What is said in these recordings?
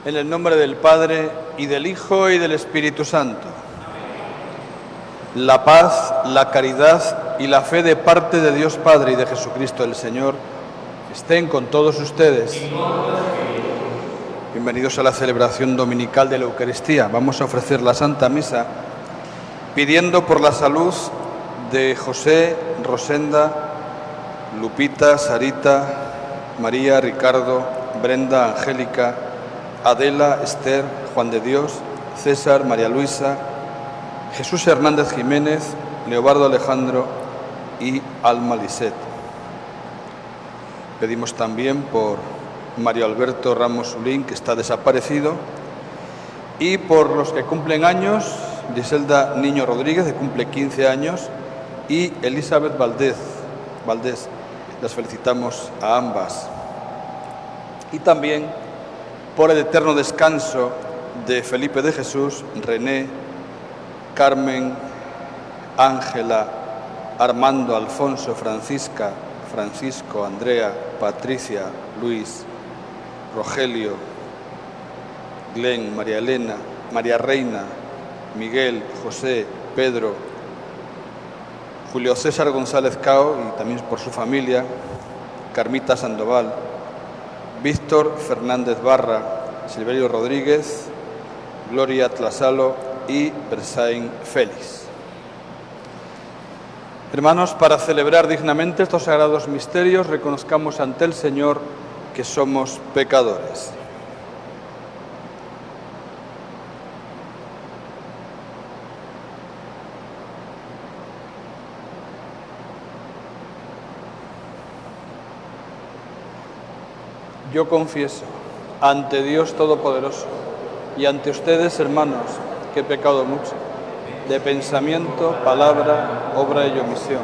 En el nombre del Padre, y del Hijo, y del Espíritu Santo. La paz, la caridad y la fe de parte de Dios Padre y de Jesucristo el Señor estén con todos ustedes. Bienvenidos a la celebración dominical de la Eucaristía. Vamos a ofrecer la Santa Misa pidiendo por la salud de José, Rosenda, Lupita, Sarita, María, Ricardo, Brenda, Angélica, Adela, Esther, Juan de Dios, César, María Luisa, Jesús Hernández Jiménez, Leobardo Alejandro y Alma Lisset. Pedimos también por Mario Alberto Ramos Ulín, que está desaparecido, y por los que cumplen años, Giselda Niño Rodríguez, que cumple 15 años, y Elizabeth Valdés. Las felicitamos a ambas. Y también por el eterno descanso de Felipe de Jesús, René, Carmen, Ángela, Armando, Alfonso, Francisca, Francisco, Andrea, Patricia, Luis, Rogelio, Glenn, María Elena, María Reina, Miguel, José, Pedro, Julio César González Cao y también por su familia, Carmita Sandoval, Víctor Fernández Barra, Silverio Rodríguez, Gloria Tlasalo y Bersain Félix. Hermanos, para celebrar dignamente estos sagrados misterios, reconozcamos ante el Señor que somos pecadores. Yo confieso ante Dios Todopoderoso y ante ustedes, hermanos, que he pecado mucho, de pensamiento, palabra, obra y omisión,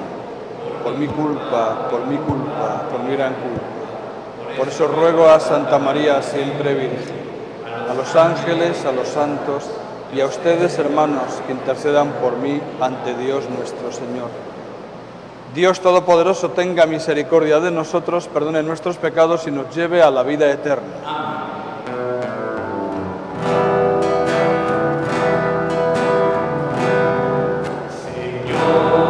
por mi culpa, por mi gran culpa. Por eso ruego a Santa María, siempre Virgen, a los ángeles, a los santos y a ustedes, hermanos, que intercedan por mí ante Dios nuestro Señor. Dios Todopoderoso tenga misericordia de nosotros, perdone nuestros pecados y nos lleve a la vida eterna. Amén. Señor,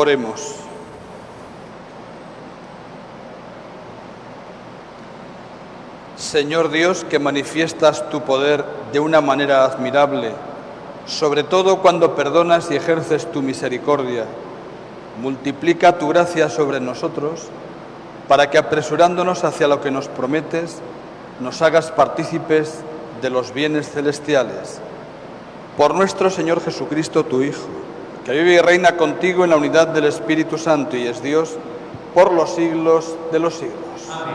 Oremos. Señor Dios, que manifiestas tu poder de una manera admirable, sobre todo cuando perdonas y ejerces tu misericordia, multiplica tu gracia sobre nosotros, para que apresurándonos hacia lo que nos prometes, nos hagas partícipes de los bienes celestiales. Por nuestro Señor Jesucristo, tu Hijo, que vive y reina contigo en la unidad del Espíritu Santo y es Dios por los siglos de los siglos. Amén.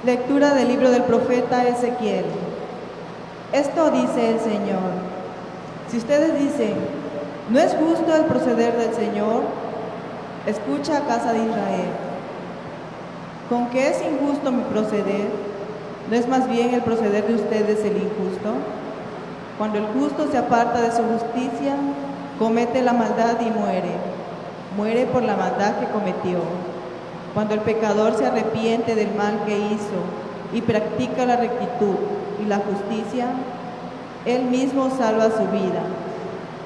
Lectura del libro del profeta Ezequiel. Esto dice el Señor: si ustedes dicen, ¿no es justo el proceder del Señor?, escucha, casa de Israel. ¿Con qué es injusto mi proceder? ¿No es más bien el proceder de ustedes el injusto? Cuando el justo se aparta de su justicia, comete la maldad y muere. Muere por la maldad que cometió. Cuando el pecador se arrepiente del mal que hizo y practica la rectitud y la justicia, él mismo salva su vida.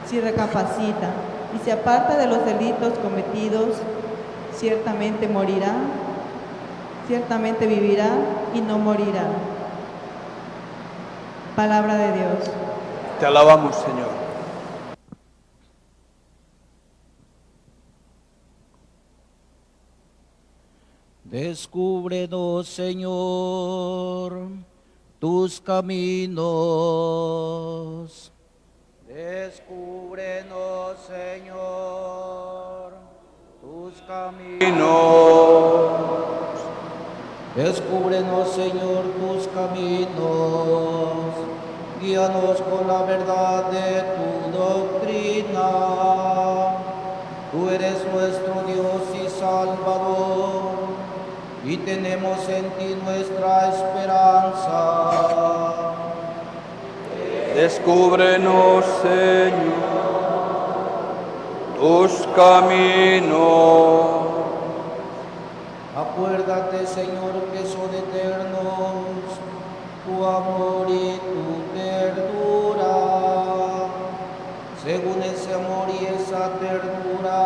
Si recapacita y se aparta de los delitos cometidos, ciertamente morirá, ciertamente vivirá y no morirá. Palabra de Dios. Te alabamos, Señor. Descúbrenos, Señor, tus caminos. Descúbrenos, Señor, tus caminos. Descúbrenos, Señor, tus caminos. Guíanos con la verdad de tu doctrina. Tú eres nuestro Dios y Salvador, y tenemos en ti nuestra esperanza. Descúbrenos, Señor, tus caminos. Acuérdate, Señor, que son eternos tu amor y tu ternura. Según ese amor y esa ternura,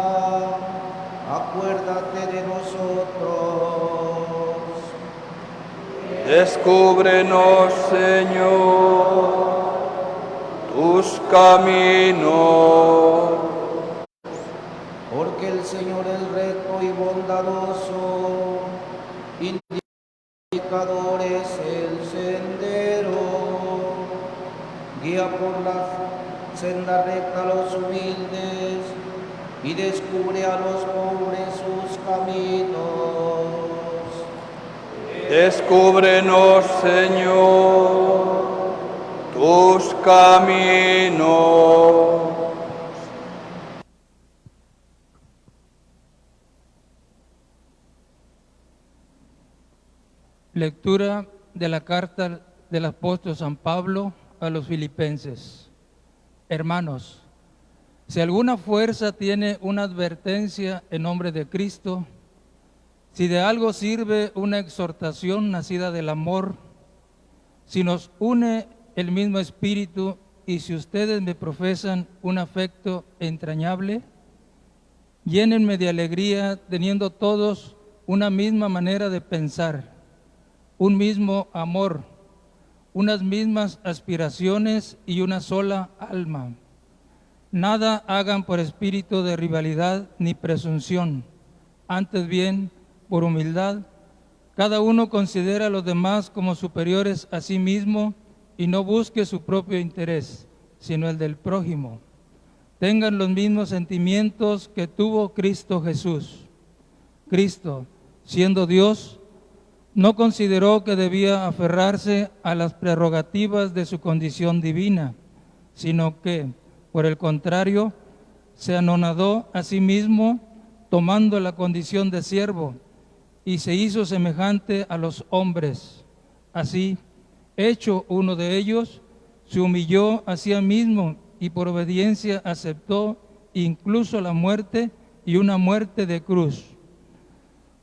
acuérdate de nosotros. Descúbrenos, Señor, tus caminos. Porque el Señor es recto y bondadoso, indicador es el sendero, guía por la senda recta a los humildes y descubre a los pobres sus caminos. Descúbrenos, Señor, tus caminos. Lectura de la carta del apóstol San Pablo a los filipenses. Hermanos, si alguna fuerza tiene una advertencia en nombre de Cristo, si de algo sirve una exhortación nacida del amor, si nos une el mismo espíritu y si ustedes me profesan un afecto entrañable, llénenme de alegría teniendo todos una misma manera de pensar, un mismo amor, unas mismas aspiraciones y una sola alma. Nada hagan por espíritu de rivalidad ni presunción, antes bien, por humildad, cada uno considera a los demás como superiores a sí mismo y no busque su propio interés, sino el del prójimo. Tengan los mismos sentimientos que tuvo Cristo Jesús. Cristo, siendo Dios, no consideró que debía aferrarse a las prerrogativas de su condición divina, sino que, por el contrario, se anonadó a sí mismo, tomando la condición de siervo, y se hizo semejante a los hombres. Así, hecho uno de ellos, se humilló a sí mismo y por obediencia aceptó incluso la muerte y una muerte de cruz.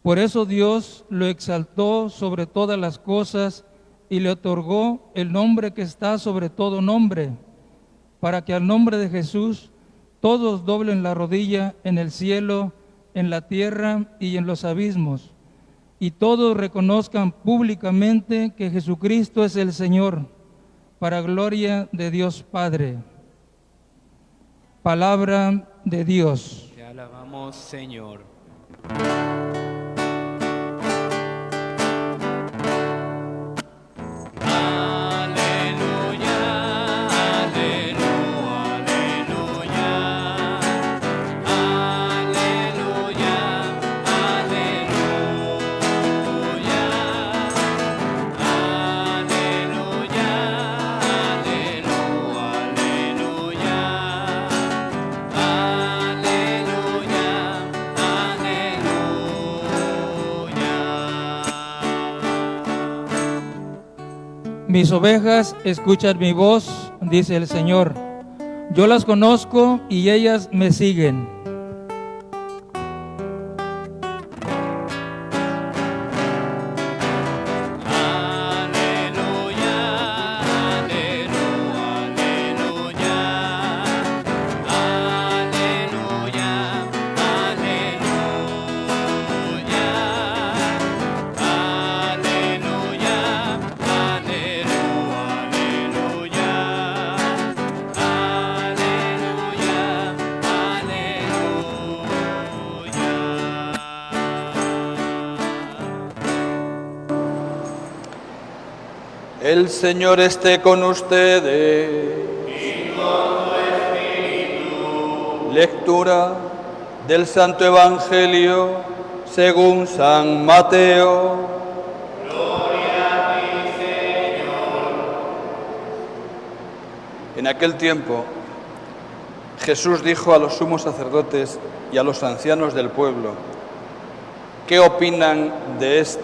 Por eso Dios lo exaltó sobre todas las cosas y le otorgó el nombre que está sobre todo nombre, para que al nombre de Jesús todos doblen la rodilla en el cielo, en la tierra y en los abismos, y todos reconozcan públicamente que Jesucristo es el Señor, para gloria de Dios Padre. Palabra de Dios. Te alabamos, Señor. Mis ovejas escuchan mi voz, dice el Señor. Yo las conozco y ellas me siguen. El Señor esté con ustedes. Y con tu espíritu. Lectura del Santo Evangelio según San Mateo. Gloria a ti, Señor. En aquel tiempo, Jesús dijo a los sumos sacerdotes y a los ancianos del pueblo: ¿qué opinan de esto?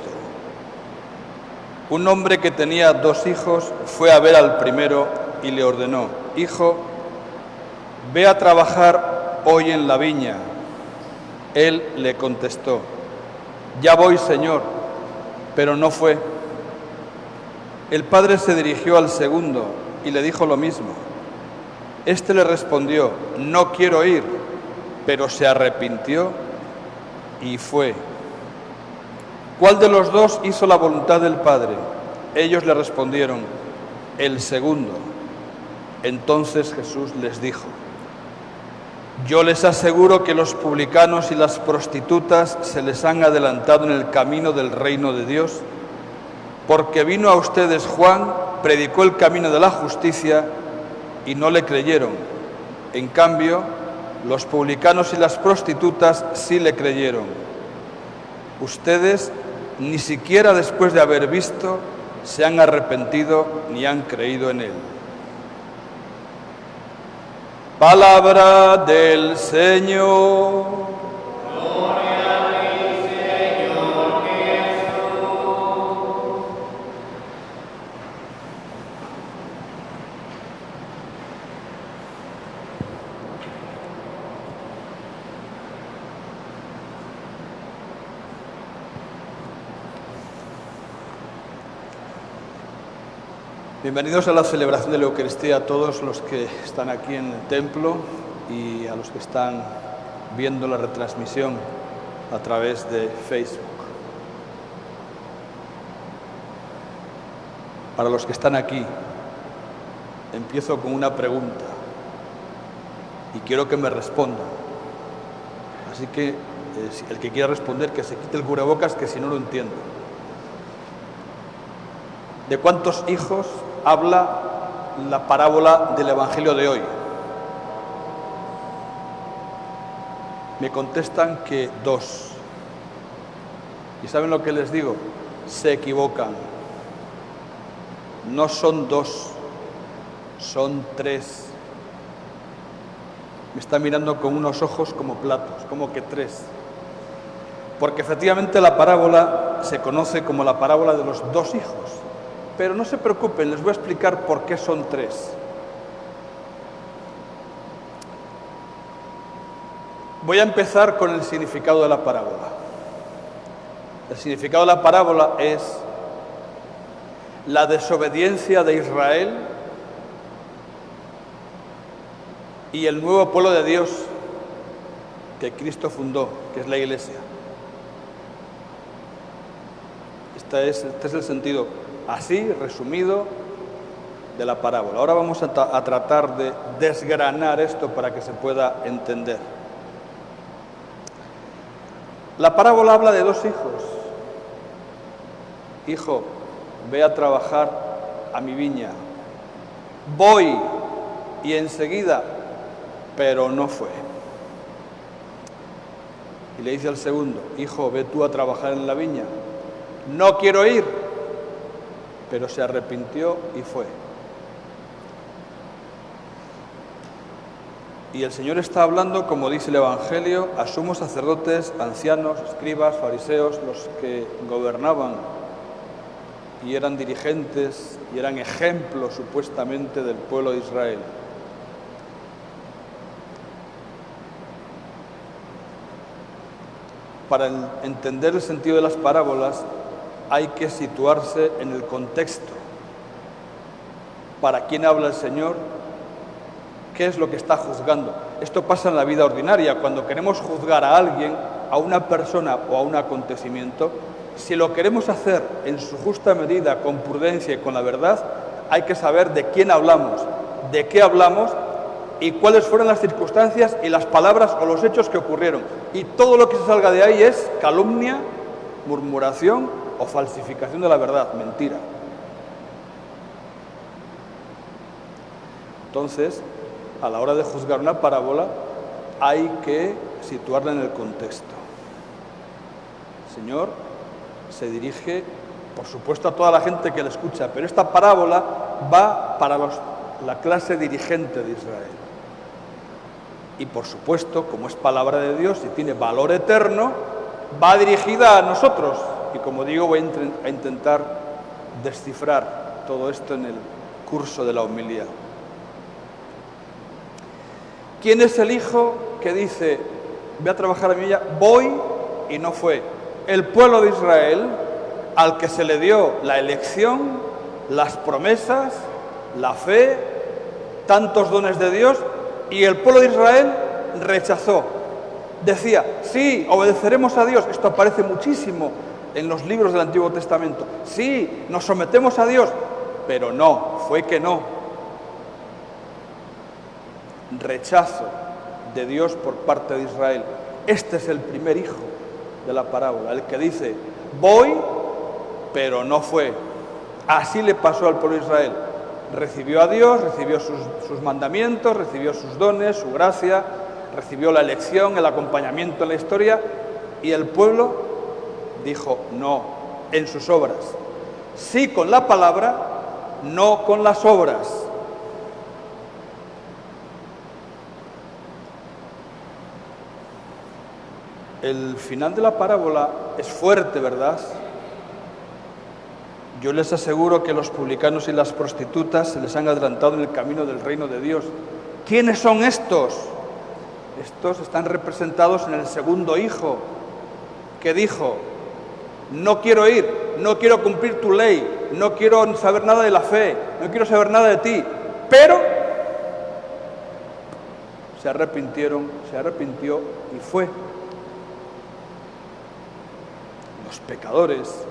Un hombre que tenía 2 hijos fue a ver al primero y le ordenó: hijo, ve a trabajar hoy en la viña. Él le contestó: ya voy, Señor, pero no fue. El padre se dirigió al segundo y le dijo lo mismo. Este le respondió: no quiero ir, pero se arrepintió y fue. ¿Cuál de los 2 hizo la voluntad del Padre? Ellos le respondieron: el segundo. Entonces Jesús les dijo: yo les aseguro que los publicanos y las prostitutas se les han adelantado en el camino del reino de Dios, porque vino a ustedes Juan, predicó el camino de la justicia y no le creyeron. En cambio, los publicanos y las prostitutas sí le creyeron. Ustedes ni siquiera después de haber visto se han arrepentido ni han creído en él. Palabra del Señor. Gloria a ti, Señor Jesús. Bienvenidos a la celebración de la Eucaristía a todos los que están aquí en el templo y a los que están viendo la retransmisión a través de Facebook. Para los que están aquí, empiezo con una pregunta y quiero que me respondan. Así que el que quiera responder, que se quite el cubrebocas, que si no lo entiendo. ¿De cuántos hijos habla la parábola del Evangelio de hoy? Me contestan que 2. ¿Y saben lo que les digo? Se equivocan. No son 2, son 3. Me está mirando con unos ojos como platos, como que 3. Porque efectivamente la parábola se conoce como la parábola de los 2 hijos. Pero no se preocupen, les voy a explicar por qué son 3. Voy a empezar con el significado de la parábola. El significado de la parábola es la desobediencia de Israel y el nuevo pueblo de Dios que Cristo fundó, que es la Iglesia. Este es el sentido, así resumido, de la parábola. Ahora vamos a tratar de desgranar esto para que se pueda entender. La parábola habla de dos hijos. Hijo, ve a trabajar a mi viña. Voy, y enseguida, pero no fue. Y le dice al segundo, hijo, ve tú a trabajar en la viña. No quiero ir, pero se arrepintió y fue. Y el Señor está hablando, como dice el Evangelio, a sumos sacerdotes, ancianos, escribas, fariseos, los que gobernaban y eran dirigentes y eran ejemplos supuestamente del pueblo de Israel. Para entender el sentido de las parábolas hay que situarse en el contexto. ¿Para quién habla el Señor? ¿Qué es lo que está juzgando? Esto pasa en la vida ordinaria. Cuando queremos juzgar a alguien, a una persona o a un acontecimiento, si lo queremos hacer en su justa medida, con prudencia y con la verdad, hay que saber de quién hablamos, de qué hablamos y cuáles fueron las circunstancias y las palabras o los hechos que ocurrieron. Y todo lo que se salga de ahí es calumnia, murmuración o falsificación de la verdad, mentira. Entonces, a la hora de juzgar una parábola, hay que situarla en el contexto. El Señor se dirige, por supuesto, a toda la gente que le escucha, pero esta parábola va para la clase dirigente de Israel. Y, por supuesto, como es palabra de Dios y tiene valor eterno, va dirigida a nosotros. Y, como digo, voy a intentar descifrar todo esto en el curso de la homilía. ¿Quién es el hijo que dice, ve a trabajar a mi viña, voy y no fue? El pueblo de Israel, al que se le dio la elección, las promesas, la fe, tantos dones de Dios, y el pueblo de Israel rechazó. Decía, sí, obedeceremos a Dios. Esto aparece muchísimo en los libros del Antiguo Testamento. Sí, nos sometemos a Dios, pero no, fue que no. Rechazo de Dios por parte de Israel. Este es el primer hijo de la parábola, el que dice, voy, pero no fue. Así le pasó al pueblo de Israel. Recibió a Dios, recibió sus mandamientos, recibió sus dones, su gracia, recibió la elección, el acompañamiento en la historia, y el pueblo dijo no en sus obras. Sí con la palabra, no con las obras. El final de la parábola es fuerte, ¿verdad? Yo les aseguro que los publicanos y las prostitutas se les han adelantado en el camino del reino de Dios. ¿Quiénes son estos? Estos están representados en el segundo hijo, que dijo, no quiero ir, no quiero cumplir tu ley, no quiero saber nada de la fe, no quiero saber nada de ti, pero se arrepintió y fue. Los pecadores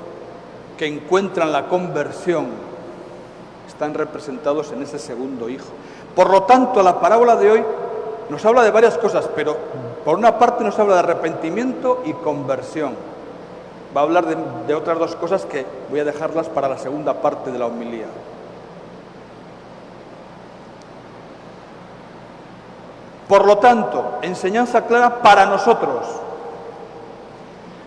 que encuentran la conversión están representados en ese segundo hijo. Por lo tanto, la parábola de hoy nos habla de varias cosas, pero por una parte nos habla de arrepentimiento y conversión. Va a hablar de otras dos cosas que voy a dejarlas para la segunda parte de la homilía. Por lo tanto, enseñanza clara para nosotros.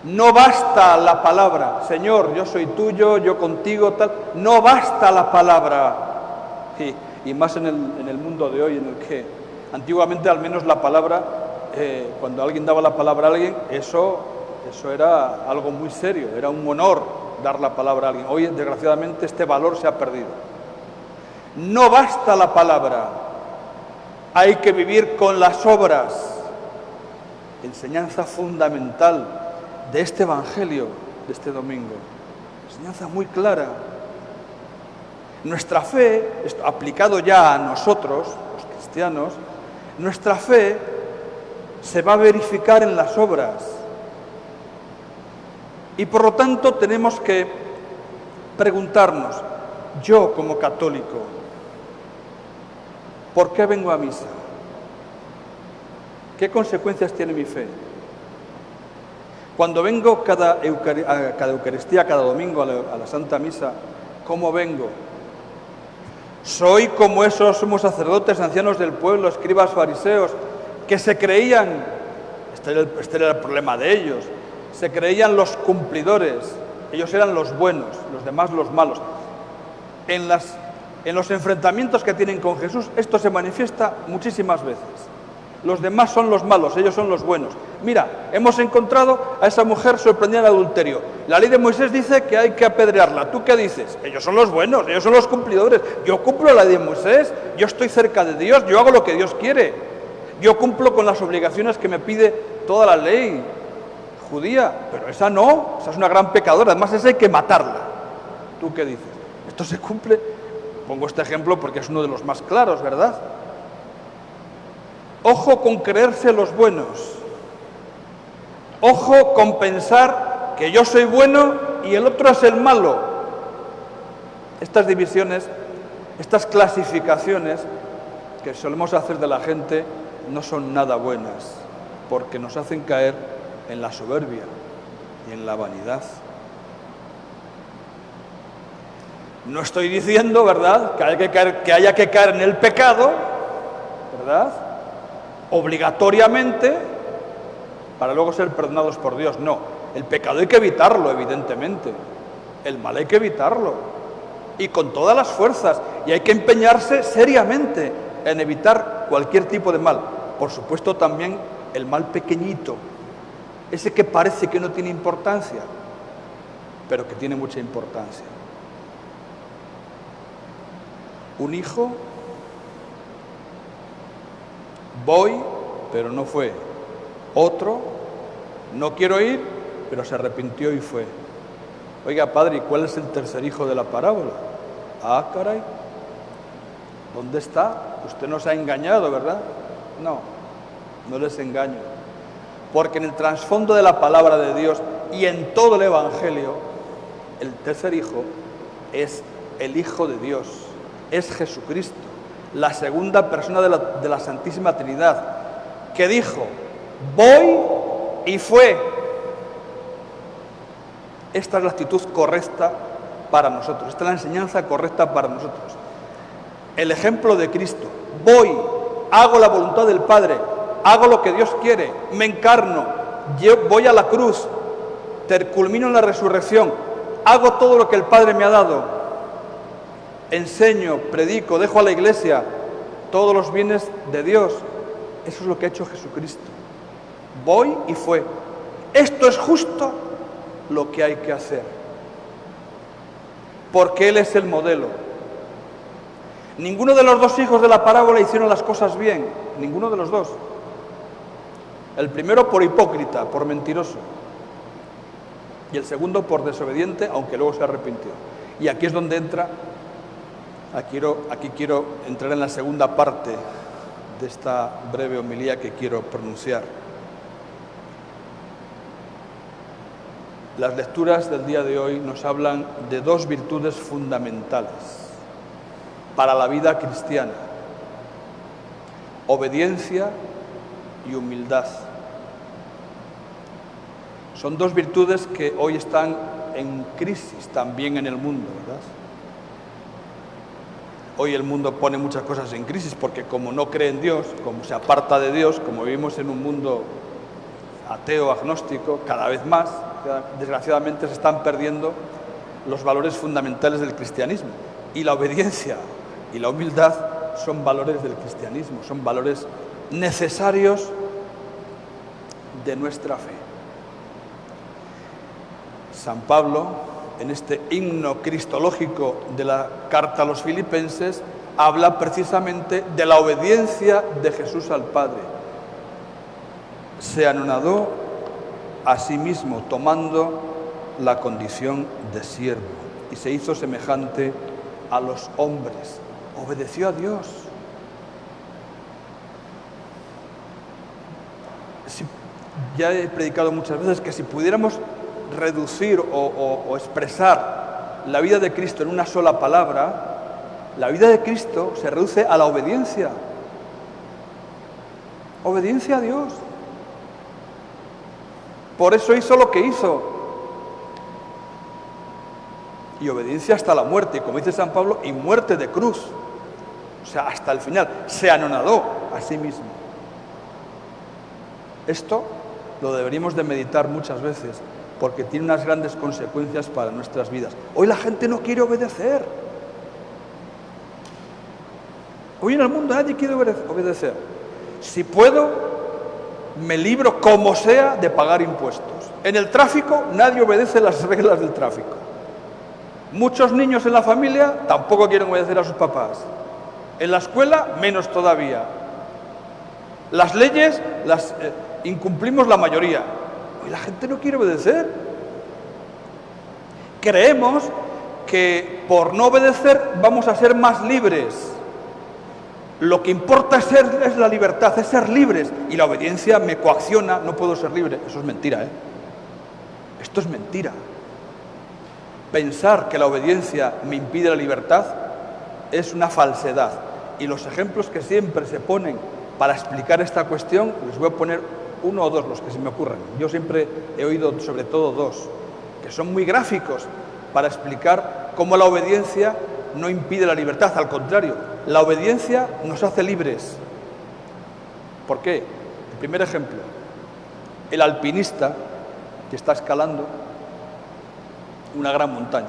No basta la palabra, Señor, yo soy tuyo, yo contigo, tal. No basta la palabra. Y más en el mundo de hoy, en el que antiguamente al menos la palabra, cuando alguien daba la palabra a alguien, eso era algo muy serio, era un honor dar la palabra a alguien. Hoy, desgraciadamente, este valor se ha perdido. No basta la palabra, hay que vivir con las obras. Enseñanza fundamental de este Evangelio de este domingo. Enseñanza muy clara. Nuestra fe, aplicado ya a nosotros, los cristianos, nuestra fe se va a verificar en las obras. Y por lo tanto tenemos que preguntarnos, yo como católico, ¿por qué vengo a misa? ¿Qué consecuencias tiene mi fe? Cuando vengo a cada Eucaristía, cada domingo a la Santa Misa, ¿cómo vengo? ¿Soy como esos sumos sacerdotes, ancianos del pueblo, escribas, fariseos, que se creían, este era el problema de ellos, se creían los cumplidores, ellos eran los buenos, los demás los malos? En los enfrentamientos que tienen con Jesús, esto se manifiesta muchísimas veces. Los demás son los malos, ellos son los buenos. Mira, hemos encontrado a esa mujer sorprendida en adulterio. La ley de Moisés dice que hay que apedrearla. ¿Tú qué dices? Ellos son los buenos, ellos son los cumplidores. Yo cumplo la ley de Moisés, yo estoy cerca de Dios, yo hago lo que Dios quiere. Yo cumplo con las obligaciones que me pide toda la ley judía, pero esa no, esa es una gran pecadora, además esa hay que matarla. ¿Tú qué dices? Esto se cumple. Pongo este ejemplo porque es uno de los más claros, ¿verdad? Ojo con creerse los buenos. Ojo con pensar que yo soy bueno y el otro es el malo. Estas divisiones, estas clasificaciones que solemos hacer de la gente no son nada buenas, porque nos hacen caer en la soberbia y en la vanidad. No estoy diciendo, ¿verdad?, que haya que caer en el pecado, ¿verdad?, obligatoriamente, para luego ser perdonados por Dios. No, el pecado hay que evitarlo, evidentemente. El mal hay que evitarlo, y con todas las fuerzas, y hay que empeñarse seriamente en evitar cualquier tipo de mal. Por supuesto también el mal pequeñito, ese que parece que no tiene importancia, pero que tiene mucha importancia. Un hijo, voy, pero no fue. Otro, no quiero ir, pero se arrepintió y fue. Oiga, padre, ¿y cuál es el tercer hijo de la parábola? Ah, caray, ¿dónde está? Usted nos ha engañado, ¿verdad? No, no les engaño. Porque en el trasfondo de la palabra de Dios y en todo el Evangelio, el tercer hijo es el Hijo de Dios, es Jesucristo, la segunda persona de la Santísima Trinidad, que dijo, voy y fue. Esta es la actitud correcta para nosotros, esta es la enseñanza correcta para nosotros. El ejemplo de Cristo, voy, hago la voluntad del Padre, hago lo que Dios quiere, me encarno, voy a la cruz, culmino en la resurrección, hago todo lo que el Padre me ha dado, enseño, predico, dejo a la iglesia todos los bienes de Dios. Eso es lo que ha hecho Jesucristo. Voy y fue. Esto es justo lo que hay que hacer, porque Él es el modelo. Ninguno de los dos hijos de la parábola hicieron las cosas bien, ninguno de los dos. El primero por hipócrita, por mentiroso, y el segundo por desobediente, aunque luego se arrepintió. Y aquí es donde entra, aquí quiero entrar en la segunda parte de esta breve homilía que quiero pronunciar. Las lecturas del día de hoy nos hablan de dos virtudes fundamentales para la vida cristiana: obediencia y humildad. Son dos virtudes que hoy están en crisis también en el mundo, ¿verdad? Hoy el mundo pone muchas cosas en crisis porque como no cree en Dios, como se aparta de Dios, como vivimos en un mundo ateo, agnóstico, cada vez más, desgraciadamente se están perdiendo los valores fundamentales del cristianismo. Y la obediencia y la humildad son valores del cristianismo, son valores necesarios de nuestra fe. San Pablo, en este himno cristológico de la carta a los Filipenses, habla precisamente de la obediencia de Jesús al Padre. Se anonadó a sí mismo, tomando la condición de siervo y se hizo semejante a los hombres. Obedeció a Dios. Ya he predicado muchas veces que si pudiéramos reducir o expresar la vida de Cristo en una sola palabra, la vida de Cristo se reduce a la obediencia. Obediencia a Dios. Por eso hizo lo que hizo. Y obediencia hasta la muerte, como dice San Pablo, y muerte de cruz. O sea, hasta el final. Se anonadó a sí mismo. Esto lo deberíamos de meditar muchas veces, porque tiene unas grandes consecuencias para nuestras vidas. Hoy la gente no quiere obedecer. Hoy en el mundo nadie quiere obedecer. Si puedo, me libro como sea de pagar impuestos. En el tráfico nadie obedece las reglas del tráfico. Muchos niños en la familia tampoco quieren obedecer a sus papás. En la escuela, menos todavía. Las leyes las incumplimos la mayoría. Hoy la gente no quiere obedecer. Creemos que por no obedecer vamos a ser más libres. Lo que importa es la libertad, es ser libres. Y la obediencia me coacciona, no puedo ser libre. Eso es mentira, ¿eh? Esto es mentira. Pensar que la obediencia me impide la libertad es una falsedad. Y los ejemplos que siempre se ponen para explicar esta cuestión, les voy a poner uno o dos, los que se me ocurran. Yo siempre he oído sobre todo dos, que son muy gráficos para explicar cómo la obediencia no impide la libertad. Al contrario, la obediencia nos hace libres. ¿Por qué? El primer ejemplo, el alpinista que está escalando una gran montaña,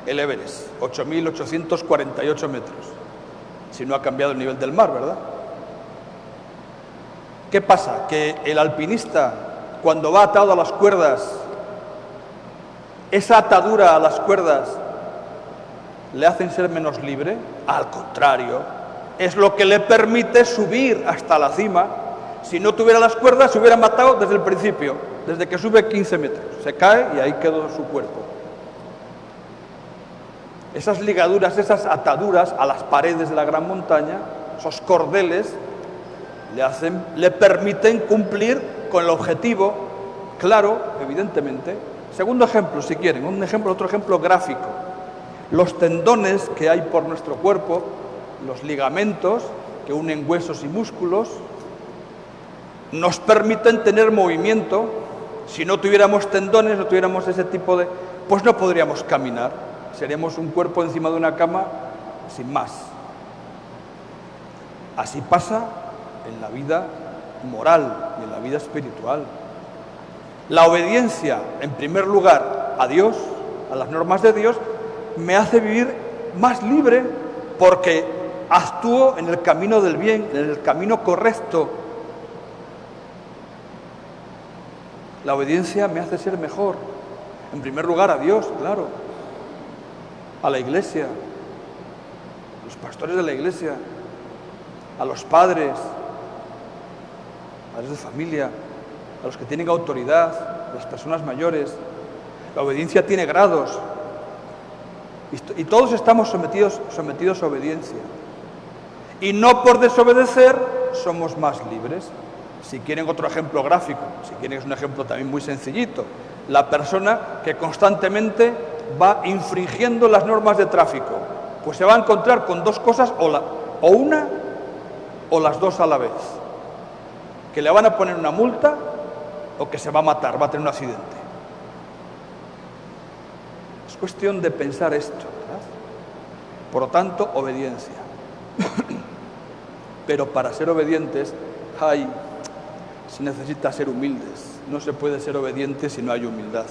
el Everest, 8.848 metros, si no ha cambiado el nivel del mar, ¿verdad? ¿Qué pasa? Que el alpinista, cuando va atado a las cuerdas, esa atadura a las cuerdas le hacen ser menos libre. Al contrario, es lo que le permite subir hasta la cima. Si no tuviera las cuerdas, se hubiera matado desde el principio, desde que sube 15 metros. Se cae y ahí quedó su cuerpo. Esas ligaduras, esas ataduras a las paredes de la gran montaña, esos cordeles, le permiten cumplir con el objetivo claro, evidentemente. Segundo ejemplo, si quieren, otro ejemplo gráfico. Los tendones que hay por nuestro cuerpo, los ligamentos que unen huesos y músculos, nos permiten tener movimiento. Si no tuviéramos tendones, no tuviéramos ese tipo de... pues no podríamos caminar. Seríamos un cuerpo encima de una cama sin más. Así pasa en la vida moral y en la vida espiritual. La obediencia, en primer lugar, a Dios, a las normas de Dios, me hace vivir más libre porque actúo en el camino del bien, en el camino correcto. La obediencia me hace ser mejor. En primer lugar, a Dios, claro. A la Iglesia, a los pastores de la Iglesia, a los padres de familia, a los que tienen autoridad, a las personas mayores. La obediencia tiene grados y todos estamos sometidos a obediencia. Y no por desobedecer somos más libres. Si quieren otro ejemplo gráfico, si quieren es un ejemplo también muy sencillito, la persona que constantemente va infringiendo las normas de tráfico, pues se va a encontrar con dos cosas, o una o las dos a la vez, que le van a poner una multa o que se va a matar, va a tener un accidente. Es cuestión de pensar esto, ¿verdad? Por lo tanto, obediencia. Pero para ser obedientes se necesita ser humildes. No se puede ser obediente si no hay humildad.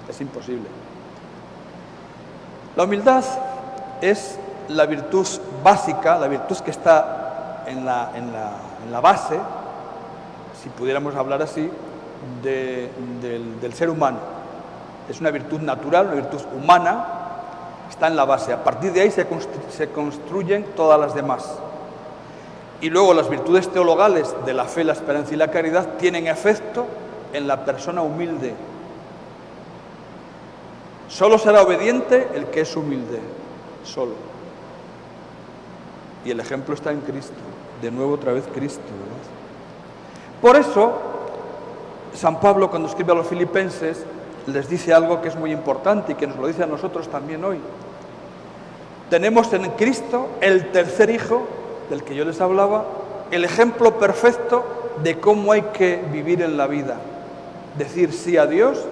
Es imposible. La humildad es la virtud básica, la virtud que está en la base, si pudiéramos hablar así, del ser humano. Es una virtud natural, una virtud humana, está en la base. A partir de ahí se construyen todas las demás. Y luego las virtudes teologales de la fe, la esperanza y la caridad tienen efecto en la persona humilde. Solo será obediente el que es humilde, solo. Y el ejemplo está en Cristo, de nuevo otra vez Cristo, ¿verdad? Por eso, San Pablo, cuando escribe a los filipenses, les dice algo que es muy importante y que nos lo dice a nosotros también hoy. Tenemos en Cristo el tercer hijo, del que yo les hablaba, el ejemplo perfecto de cómo hay que vivir en la vida. Decir sí a Dios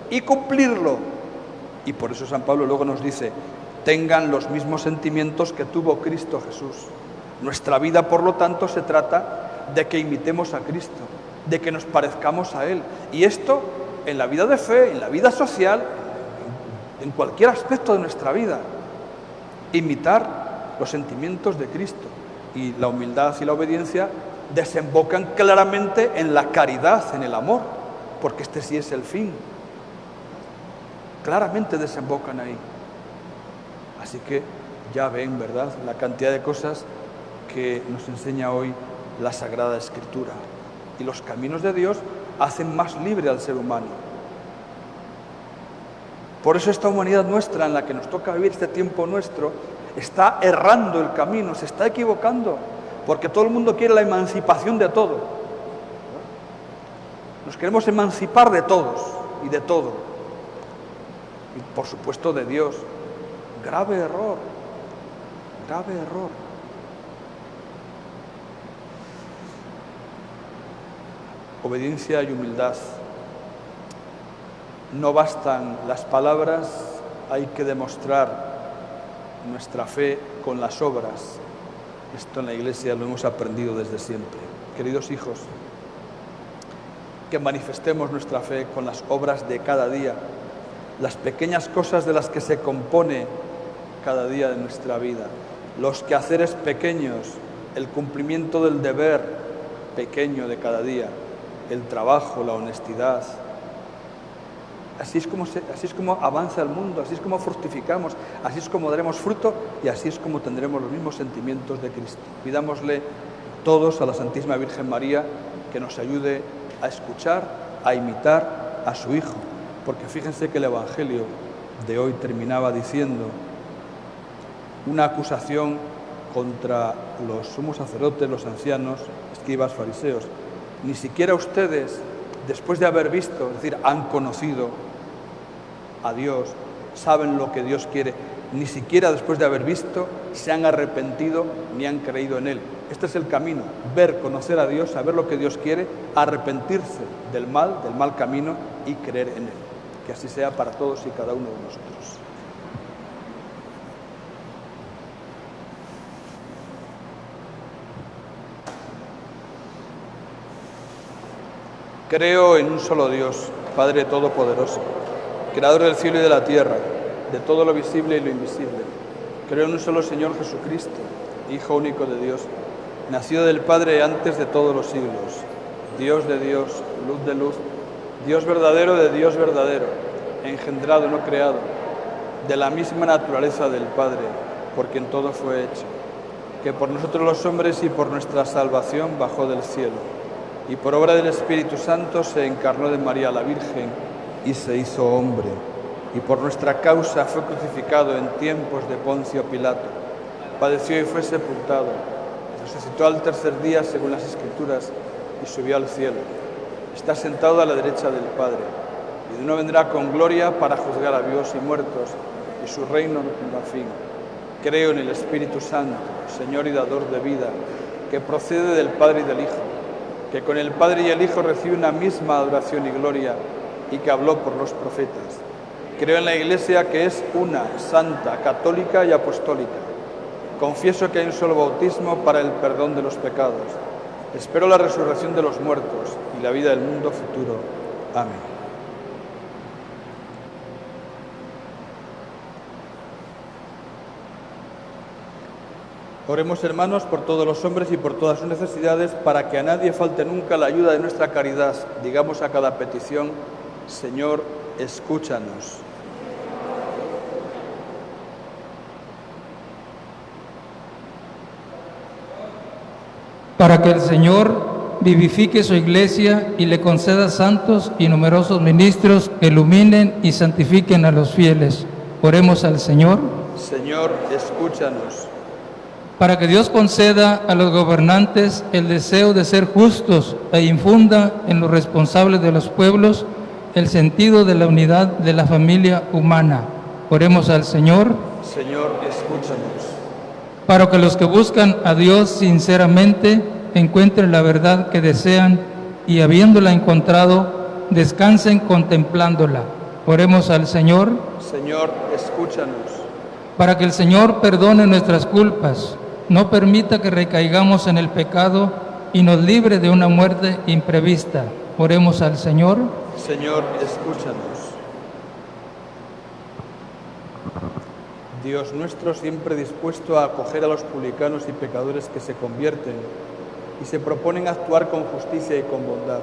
y cumplirlo. Y por eso San Pablo luego nos dice, tengan los mismos sentimientos que tuvo Cristo Jesús. Nuestra vida, por lo tanto, se trata de que imitemos a Cristo, de que nos parezcamos a Él. Y esto en la vida de fe, en la vida social, en cualquier aspecto de nuestra vida. Imitar los sentimientos de Cristo. Y la humildad y la obediencia desembocan claramente en la caridad, en el amor, porque este sí es el fin. Claramente desembocan ahí. Así que ya ven, ¿verdad?, la cantidad de cosas que nos enseña hoy la Sagrada Escritura. Y los caminos de Dios hacen más libre al ser humano. Por eso esta humanidad nuestra, en la que nos toca vivir este tiempo nuestro, está errando el camino, se está equivocando, porque todo el mundo quiere la emancipación de todo. Nos queremos emancipar de todos y de todo. Y por supuesto de Dios. Grave error, grave error. Obediencia y humildad. No bastan las palabras, hay que demostrar nuestra fe con las obras. Esto en la Iglesia lo hemos aprendido desde siempre. Queridos hijos, que manifestemos nuestra fe con las obras de cada día, las pequeñas cosas de las que se compone cada día de nuestra vida, los quehaceres pequeños, el cumplimiento del deber pequeño de cada día, el trabajo, la honestidad. Así es como avanza el mundo, así es como fructificamos, así es como daremos fruto y así es como tendremos los mismos sentimientos de Cristo. Pidámosle todos a la Santísima Virgen María que nos ayude a escuchar, a imitar a su Hijo, porque fíjense que el Evangelio de hoy terminaba diciendo una acusación contra los sumos sacerdotes, los ancianos, escribas, fariseos. Ni siquiera ustedes, después de haber visto, es decir, han conocido a Dios, saben lo que Dios quiere, ni siquiera después de haber visto se han arrepentido ni han creído en Él. Este es el camino, ver, conocer a Dios, saber lo que Dios quiere, arrepentirse del mal camino y creer en Él. Que así sea para todos y cada uno de nosotros. Creo en un solo Dios, Padre Todopoderoso, Creador del cielo y de la tierra, de todo lo visible y lo invisible. Creo en un solo Señor Jesucristo, Hijo único de Dios, nacido del Padre antes de todos los siglos, Dios de Dios, luz de luz, Dios verdadero de Dios verdadero, engendrado, no creado, de la misma naturaleza del Padre, por quien todo fue hecho, que por nosotros los hombres y por nuestra salvación bajó del cielo, y por obra del Espíritu Santo se encarnó de María la Virgen y se hizo hombre, y por nuestra causa fue crucificado en tiempos de Poncio Pilato, padeció y fue sepultado, resucitó al tercer día según las Escrituras y subió al cielo, está sentado a la derecha del Padre, y de nuevo vendrá con gloria para juzgar a vivos y muertos, y su reino no tendrá fin. Creo en el Espíritu Santo, Señor y dador de vida, que procede del Padre y del Hijo, que con el Padre y el Hijo recibe una misma adoración y gloria, y que habló por los profetas. Creo en la Iglesia, que es una, santa, católica y apostólica. Confieso que hay un solo bautismo para el perdón de los pecados. Espero la resurrección de los muertos y la vida del mundo futuro. Amén. Oremos, hermanos, por todos los hombres y por todas sus necesidades, para que a nadie falte nunca la ayuda de nuestra caridad. Digamos a cada petición: Señor, escúchanos. Para que el Señor vivifique su iglesia y le conceda santos y numerosos ministros que iluminen y santifiquen a los fieles. Oremos al Señor. Señor, escúchanos. Para que Dios conceda a los gobernantes el deseo de ser justos e infunda en los responsables de los pueblos el sentido de la unidad de la familia humana. Oremos al Señor. Señor, escúchanos. Para que los que buscan a Dios sinceramente encuentren la verdad que desean y habiéndola encontrado, descansen contemplándola. Oremos al Señor. Señor, escúchanos. Para que el Señor perdone nuestras culpas, no permita que recaigamos en el pecado y nos libre de una muerte imprevista. Oremos al Señor. Señor, escúchanos. Dios nuestro, siempre dispuesto a acoger a los publicanos y pecadores que se convierten y se proponen actuar con justicia y con bondad,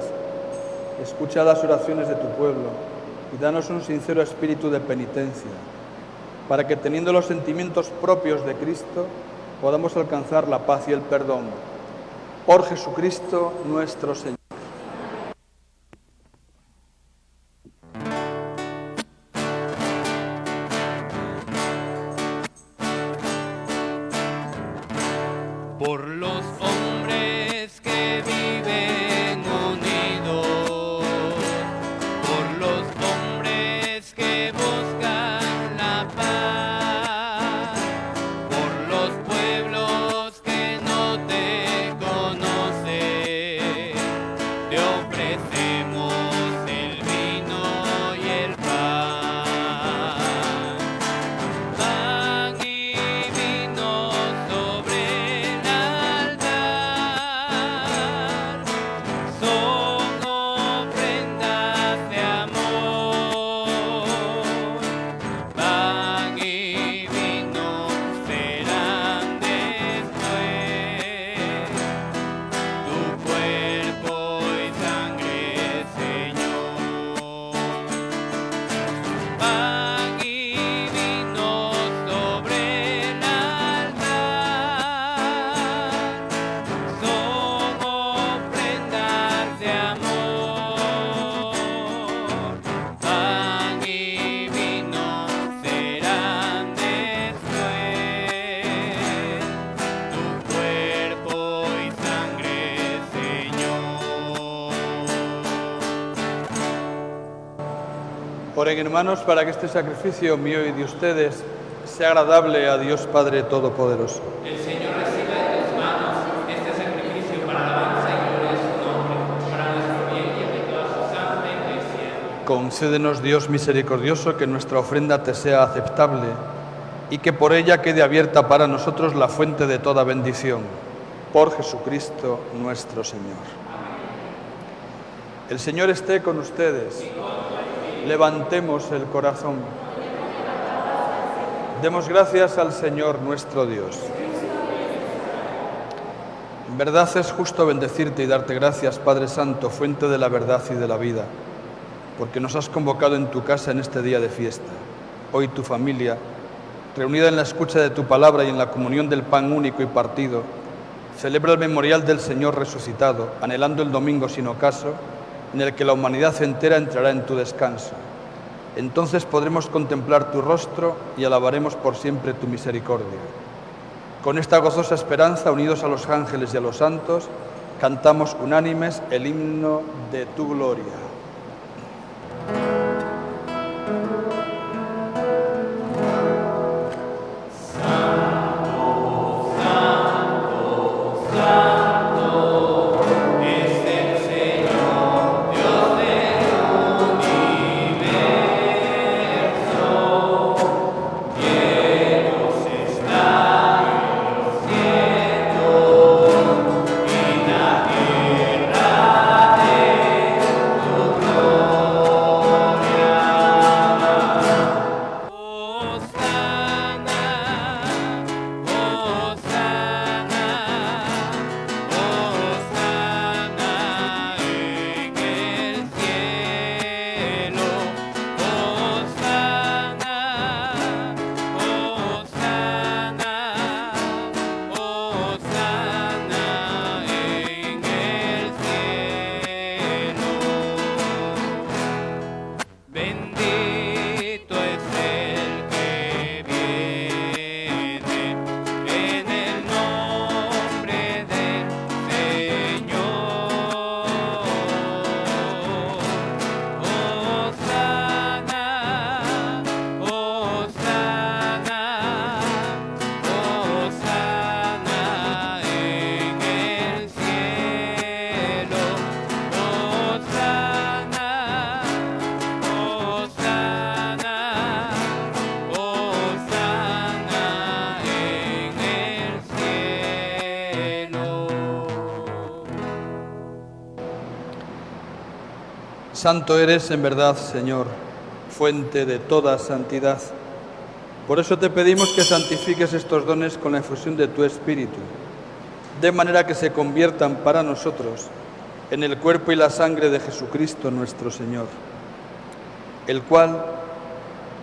escucha las oraciones de tu pueblo y danos un sincero espíritu de penitencia, para que teniendo los sentimientos propios de Cristo, podamos alcanzar la paz y el perdón. Por Jesucristo nuestro Señor. Por los hombres que viven unidos, por los hombres que buscan la paz, por los pueblos que no te conocen, te ofrecemos el vino y el pan. Pan y vino sobre el altar, son ofrendas de amor. Pan y vino serán después tu cuerpo y sangre, Señor. Pan y vino sobre el altar, son ofrendas de amor. Pan y vino serán después tu cuerpo y sangre, Señor. Oren, hermanos, para que este sacrificio mío y de ustedes sea agradable a Dios Padre Todopoderoso. El Señor reciba de tus manos este sacrificio para alabanza y gloria de su nombre, para nuestro bien y el de toda su santa Iglesia. Concédenos, Dios misericordioso, que nuestra ofrenda te sea aceptable y que por ella quede abierta para nosotros la fuente de toda bendición. Por Jesucristo nuestro Señor. El Señor esté con ustedes. Levantemos el corazón. Demos gracias al Señor nuestro Dios. En verdad es justo bendecirte y darte gracias, Padre Santo, fuente de la verdad y de la vida, porque nos has convocado en tu casa en este día de fiesta. Hoy tu familia, reunida en la escucha de tu palabra y en la comunión del pan único y partido, celebra el memorial del Señor resucitado, anhelando el domingo sin ocaso, en el que la humanidad entera entrará en tu descanso. Entonces podremos contemplar tu rostro y alabaremos por siempre tu misericordia. Con esta gozosa esperanza, unidos a los ángeles y a los santos, cantamos unánimes el himno de tu gloria. Gloria. Santo eres en verdad, Señor, fuente de toda santidad. Por eso te pedimos que santifiques estos dones con la efusión de tu Espíritu, de manera que se conviertan para nosotros en el cuerpo y la sangre de Jesucristo nuestro Señor, el cual,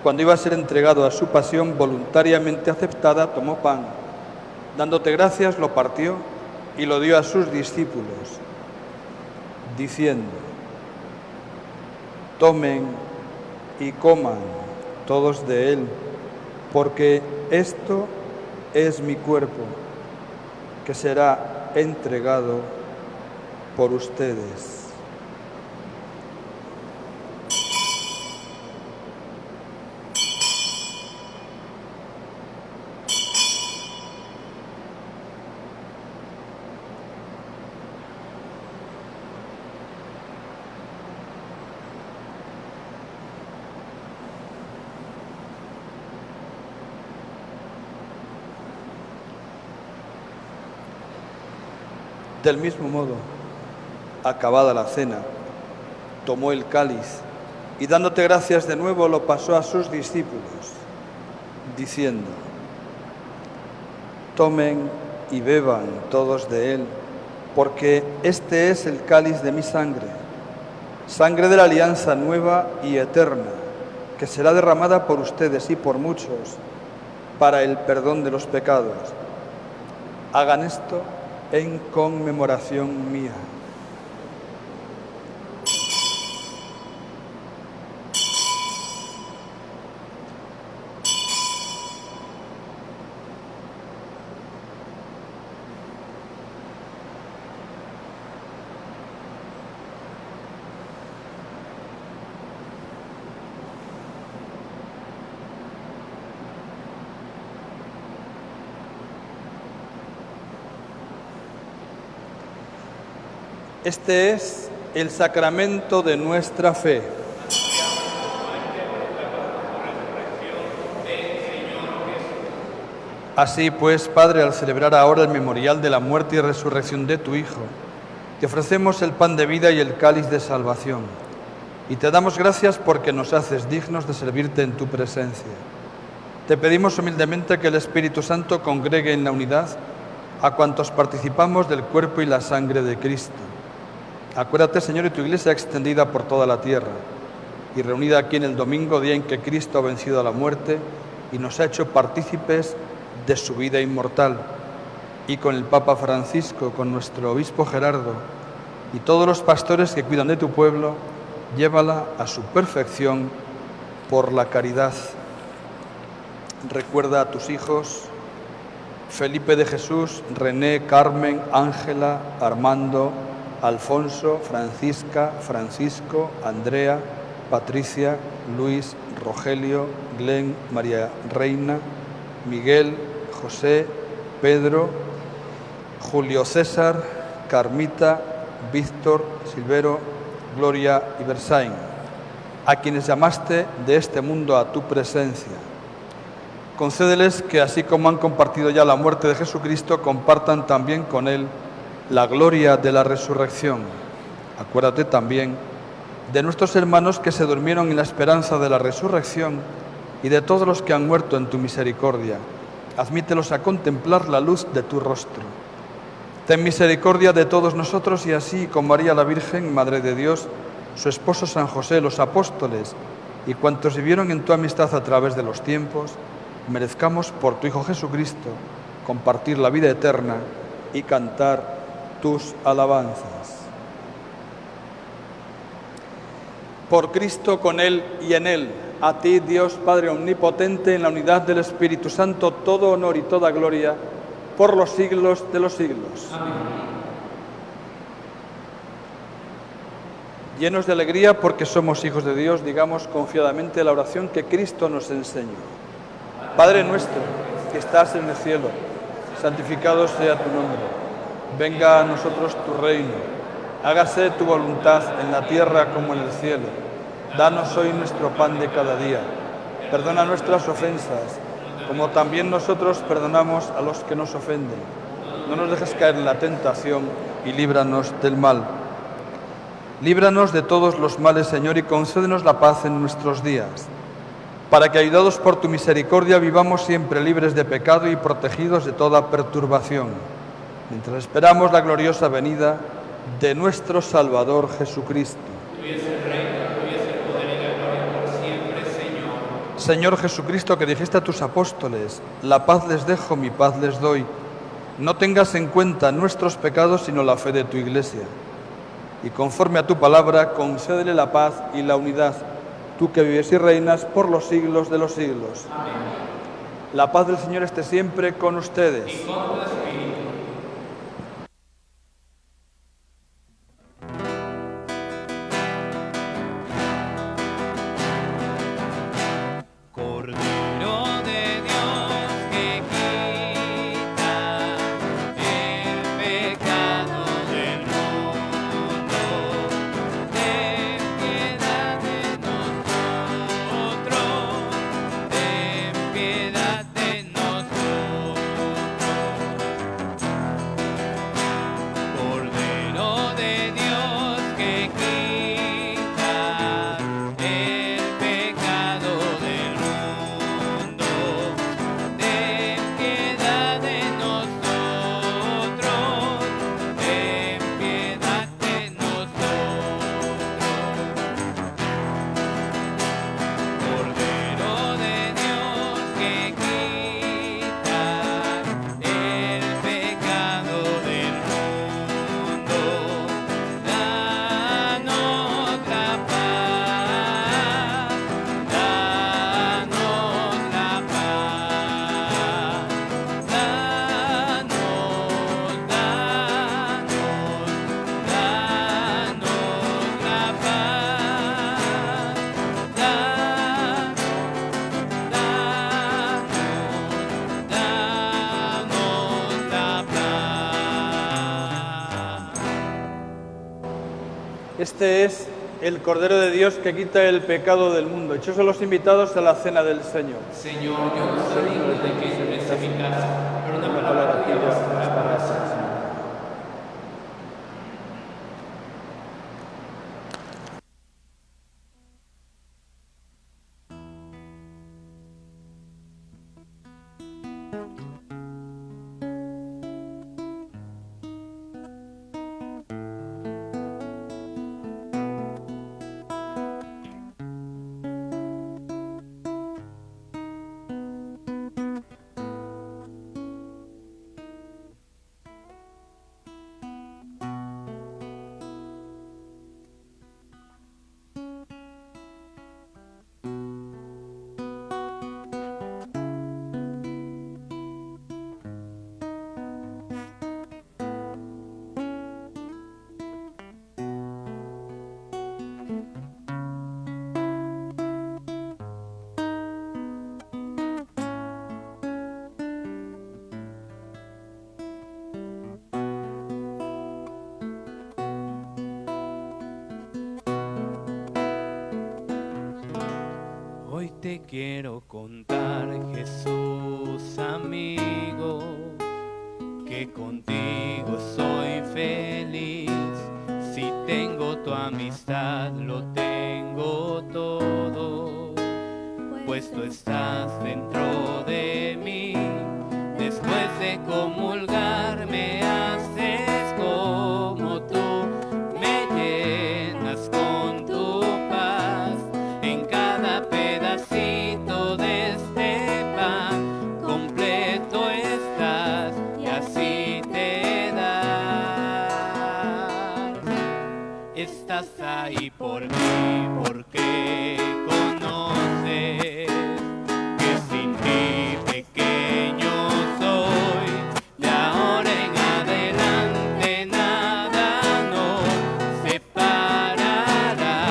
cuando iba a ser entregado a su pasión voluntariamente aceptada, tomó pan, dándote gracias, lo partió y lo dio a sus discípulos, diciendo: tomen y coman todos de él, porque esto es mi cuerpo, que será entregado por ustedes. Del mismo modo, acabada la cena, tomó el cáliz y dándote gracias de nuevo lo pasó a sus discípulos, diciendo: tomen y beban todos de él, porque este es el cáliz de mi sangre, sangre de la alianza nueva y eterna, que será derramada por ustedes y por muchos para el perdón de los pecados. Hagan esto en conmemoración mía. Este es el sacramento de nuestra fe. Así pues, Padre, al celebrar ahora el memorial de la muerte y resurrección de tu Hijo, te ofrecemos el pan de vida y el cáliz de salvación, y te damos gracias porque nos haces dignos de servirte en tu presencia. Te pedimos humildemente que el Espíritu Santo congregue en la unidad a cuantos participamos del cuerpo y la sangre de Cristo. Acuérdate, Señor, de tu Iglesia extendida por toda la tierra y reunida aquí en el domingo, día en que Cristo ha vencido a la muerte y nos ha hecho partícipes de su vida inmortal, y con el Papa Francisco, con nuestro obispo Gerardo y todos los pastores que cuidan de tu pueblo, llévala a su perfección por la caridad. Recuerda a tus hijos Felipe de Jesús, René, Carmen, Ángela, Armando, Alfonso, Francisca, Francisco, Andrea, Patricia, Luis, Rogelio, Glenn, María Reina, Miguel, José, Pedro, Julio César, Carmita, Víctor, Silvero, Gloria y Bersain, a quienes llamaste de este mundo a tu presencia. Concédeles que, así como han compartido ya la muerte de Jesucristo, compartan también con él la gloria de la resurrección. Acuérdate también de nuestros hermanos que se durmieron en la esperanza de la resurrección y de todos los que han muerto en tu misericordia. Admítelos a contemplar la luz de tu rostro. Ten misericordia de todos nosotros y así, con María la Virgen, Madre de Dios, su esposo San José, los apóstoles y cuantos vivieron en tu amistad a través de los tiempos, merezcamos por tu Hijo Jesucristo compartir la vida eterna y cantar tus alabanzas. Por Cristo, con Él y en Él, a ti, Dios Padre Omnipotente, en la unidad del Espíritu Santo, todo honor y toda gloria, por los siglos de los siglos. Amén. Llenos de alegría porque somos hijos de Dios, digamos confiadamente la oración que Cristo nos enseñó. Padre nuestro, que estás en el cielo, santificado sea tu nombre. Venga a nosotros tu reino, hágase tu voluntad en la tierra como en el cielo. Danos hoy nuestro pan de cada día. Perdona nuestras ofensas, como también nosotros perdonamos a los que nos ofenden. No nos dejes caer en la tentación y líbranos del mal. Líbranos de todos los males, Señor, y concédenos la paz en nuestros días, para que, ayudados por tu misericordia, vivamos siempre libres de pecado y protegidos de toda perturbación, mientras esperamos la gloriosa venida de nuestro Salvador Jesucristo. Tuyo es el reino, tuyo es el poder y la gloria por siempre, Señor. Señor Jesucristo, que dijiste a tus apóstoles, la paz les dejo, mi paz les doy, no tengas en cuenta nuestros pecados, sino la fe de tu Iglesia. Y conforme a tu palabra, concédele la paz y la unidad, tú que vives y reinas por los siglos de los siglos. Amén. La paz del Señor esté siempre con ustedes. Y con tu espíritu. Cordero de Dios que quita el pecado del mundo, ten piedad de nosotros, ten piedad de nosotros. Cordero de Dios que quita el pecado del mundo, ten piedad de nosotros, ten piedad de nosotros. Cordero de Dios que quita el pecado del mundo, danos la paz, danos la paz, danos la paz. Este es el Cordero de Dios que quita el pecado del mundo. Hechos a los invitados a la cena del Señor. Señor, yo no soy digno de que entres en mi casa, pero una palabra tuya bastará para salvarme. Hoy te quiero contar, Jesús amigo, que contigo soy feliz. Si tengo tu amistad, lo tengo todo, pues tú estás dentro de mí. Después de comulgar me haces como tú, me llenas con tu paz. En cada pedacito de este pan, completo estás y así te das. Estás ahí por mí porque conoces que sin ti pequeño soy. De ahora en adelante nada nos separará,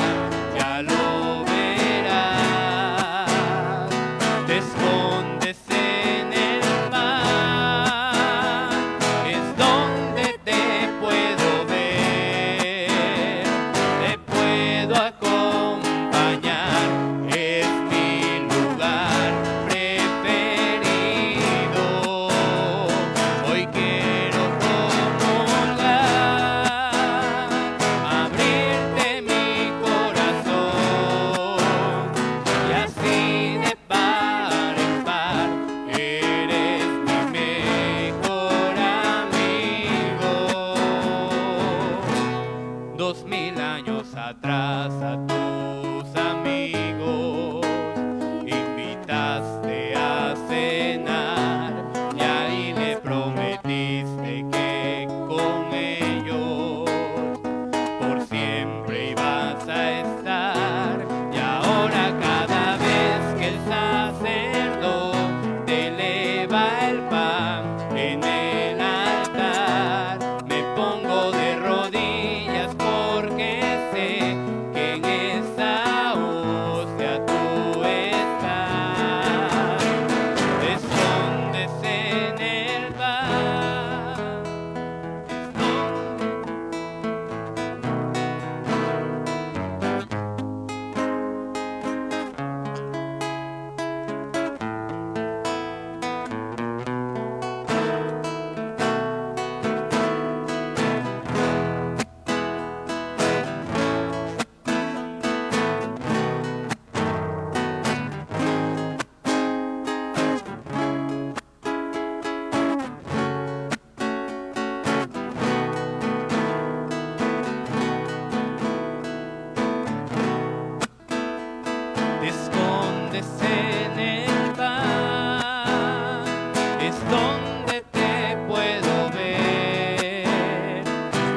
ya lo verás. Te escondes en el pan, es donde te puedo ver, te puedo acompañar, es mi 2000 años atrás a tus amigos invitaste a cenar y ahí le prometiste que con ellos por siempre ibas a estar. Y ahora cada vez que el sacerdote eleva el pan en el altar, me pongo de rodillas porque sé que en esa hostia tú estás. Te escondes en el pan, te escondes en el pan, es donde te puedo ver,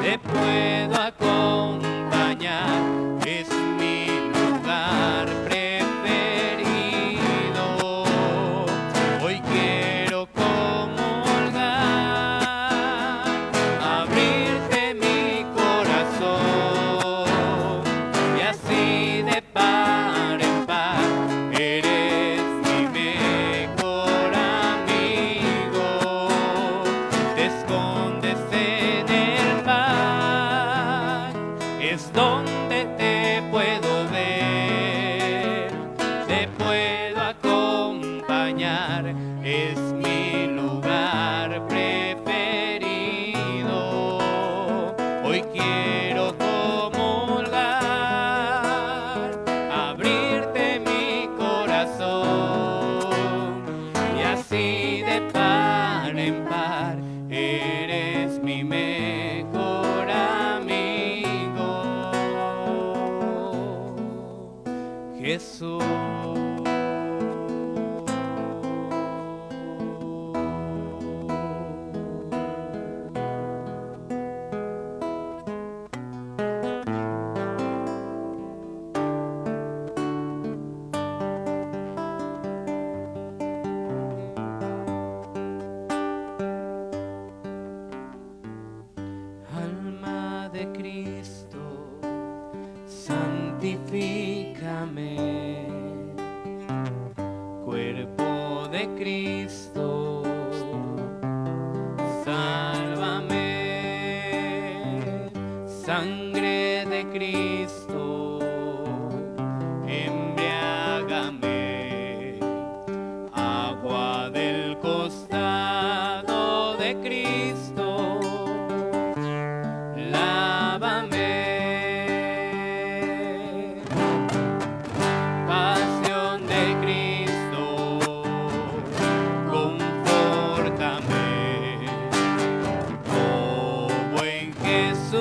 te puedo acompañar, es mi lugar preferido. Hoy quiero comulgar, abrirte mi corazón y así de par en par eres mi mejor amigo. Te escondes en el pan, es donde te puedo ver, te puedo acompañar, es mi lugar preferido. Hoy quiero comulgar, abrirte mi corazón y así de par en par eres mi mejor amigo, Jesús. Alma de Cristo, santifícame. Cuerpo de Cristo, sálvame. Sangre de Cristo, embriágame. Agua del costado de Cristo, lávame. Pasión de Cristo, confórtame. Oh buen Jesús,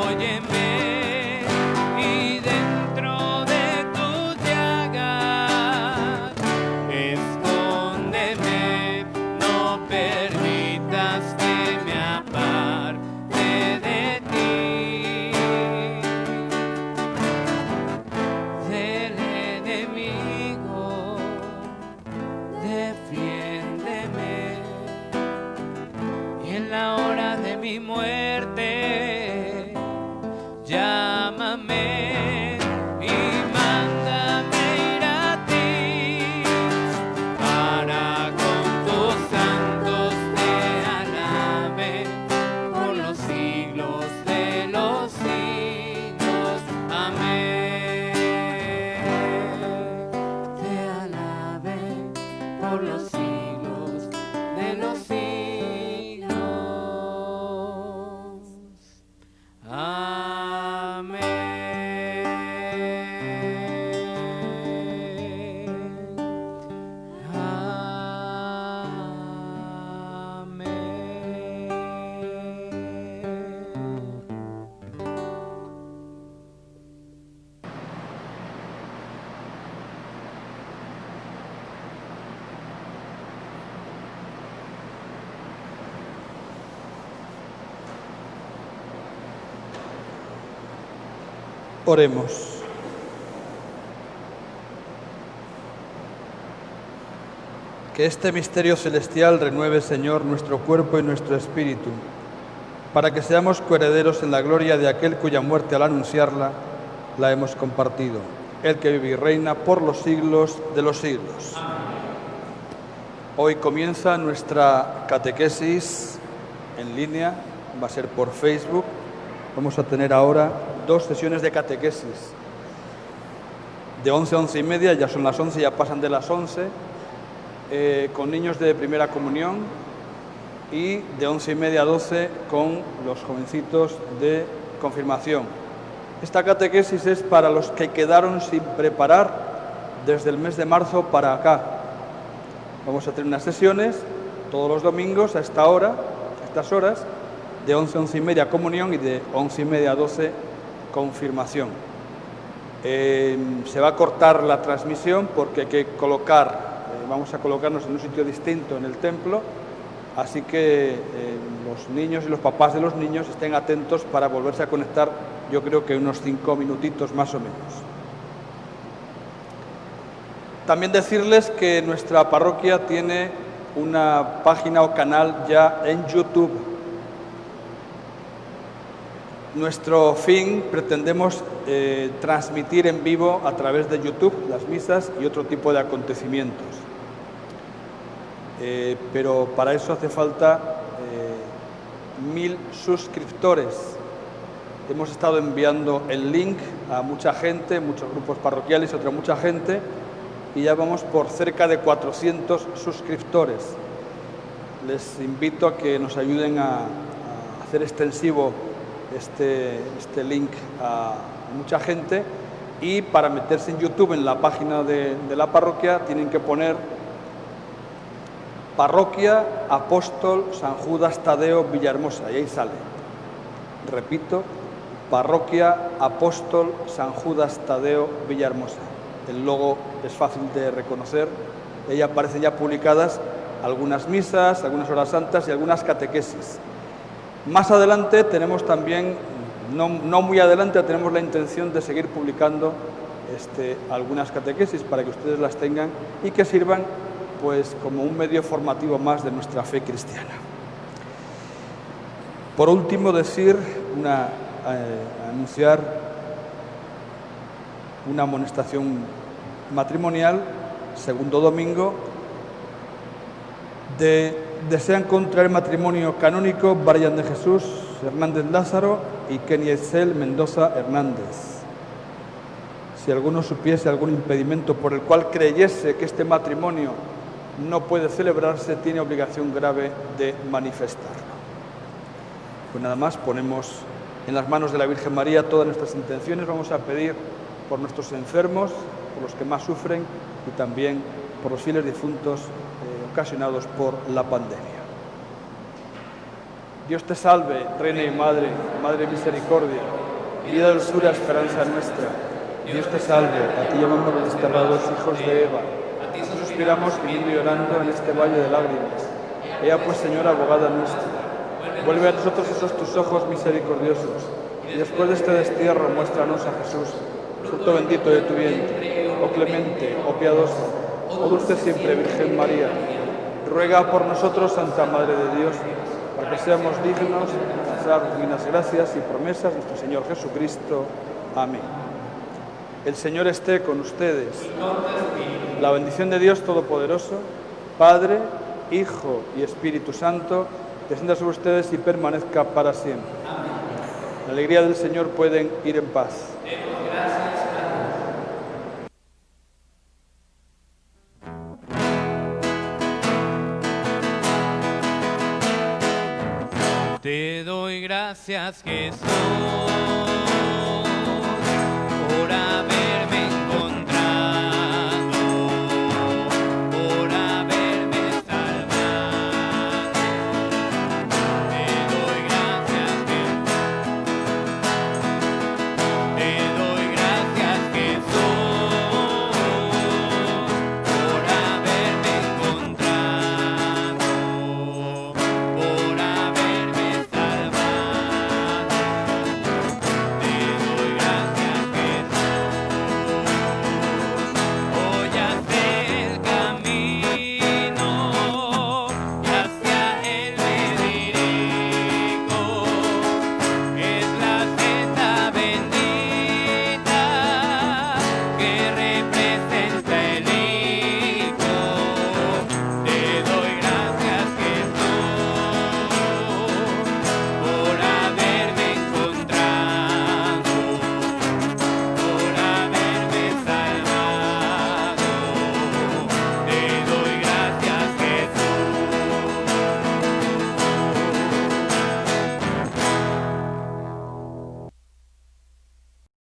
óyeme, y dentro de tus llagas escóndeme, no permitas que me aparte de ti, del enemigo, defiéndeme, y en la hora de mi muerte, llámame y mándame ir a ti, para con tus santos te alabe por los siglos de los siglos. Amén. Te alabe por los siglos de los siglos. Oremos. Que este misterio celestial renueve, Señor, nuestro cuerpo y nuestro espíritu, para que seamos coherederos en la gloria de aquel cuya muerte al anunciarla la hemos compartido, el que vive y reina por los siglos de los siglos. Hoy comienza nuestra catequesis en línea, va a ser por Facebook. Vamos a tener ahora 2 sesiones de catequesis, de 11 a 11 y media, ya son las 11, ya pasan de las 11, con niños de primera comunión, y de 11 y media a 12 con los jovencitos de confirmación. Esta catequesis es para los que quedaron sin preparar desde el mes de marzo para acá. Vamos a tener unas sesiones todos los domingos a esta hora, a estas horas, de 11 a 11 y media comunión y de 11 y media a 12 confirmación. Se va a cortar la transmisión porque hay que vamos a colocarnos en un sitio distinto en el templo, así que los niños y los papás de los niños estén atentos para volverse a conectar, yo creo que unos 5 minutitos más o menos. También decirles que nuestra parroquia tiene una página o canal ya en YouTube. Nuestro fin, pretendemos transmitir en vivo a través de YouTube las misas y otro tipo de acontecimientos. Pero para eso hace falta 1000 suscriptores. Hemos estado enviando el link a mucha gente, muchos grupos parroquiales y otra mucha gente, y ya vamos por cerca de 400 suscriptores. Les invito a que nos ayuden a hacer extensivo este link a mucha gente, y para meterse en YouTube, en la página de la parroquia, tienen que poner Parroquia Apóstol San Judas Tadeo Villahermosa, y ahí sale. Repito, Parroquia Apóstol San Judas Tadeo Villahermosa. El logo es fácil de reconocer, ahí aparecen ya publicadas algunas misas, algunas horas santas y algunas catequesis. Más adelante tenemos también, no muy adelante, tenemos la intención de seguir publicando algunas catequesis para que ustedes las tengan y que sirvan pues como un medio formativo más de nuestra fe cristiana. Por último, anunciar una amonestación matrimonial, segundo domingo, desean contraer matrimonio canónico Brian de Jesús Hernández Lázaro y Kenia Itzel Mendoza Hernández. Si alguno supiese algún impedimento por el cual creyese que este matrimonio no puede celebrarse, tiene obligación grave de manifestarlo. Pues nada más, ponemos en las manos de la Virgen María todas nuestras intenciones. Vamos a pedir por nuestros enfermos, por los que más sufren, y también por los fieles difuntos ocasionados por la pandemia. Dios te salve, Reina y Madre, Madre de misericordia, vida, dulzura, esperanza nuestra. Dios te salve, a ti llamamos los desterrados hijos de Eva. A ti suspiramos gimiendo y llorando en este valle de lágrimas. Ea pues, Señora, abogada nuestra, vuelve a nosotros esos tus ojos misericordiosos, y después de este destierro muéstranos a Jesús, fruto bendito de tu vientre. Oh clemente, oh piadosa, oh dulce siempre Virgen María, ruega por nosotros, Santa Madre de Dios, para que seamos dignos de alcanzar divinas gracias y promesas de nuestro Señor Jesucristo. Amén. El Señor esté con ustedes. La bendición de Dios Todopoderoso, Padre, Hijo y Espíritu Santo, descienda sobre ustedes y permanezca para siempre. La alegría del Señor pueden ir en paz. Te doy gracias, Jesús, por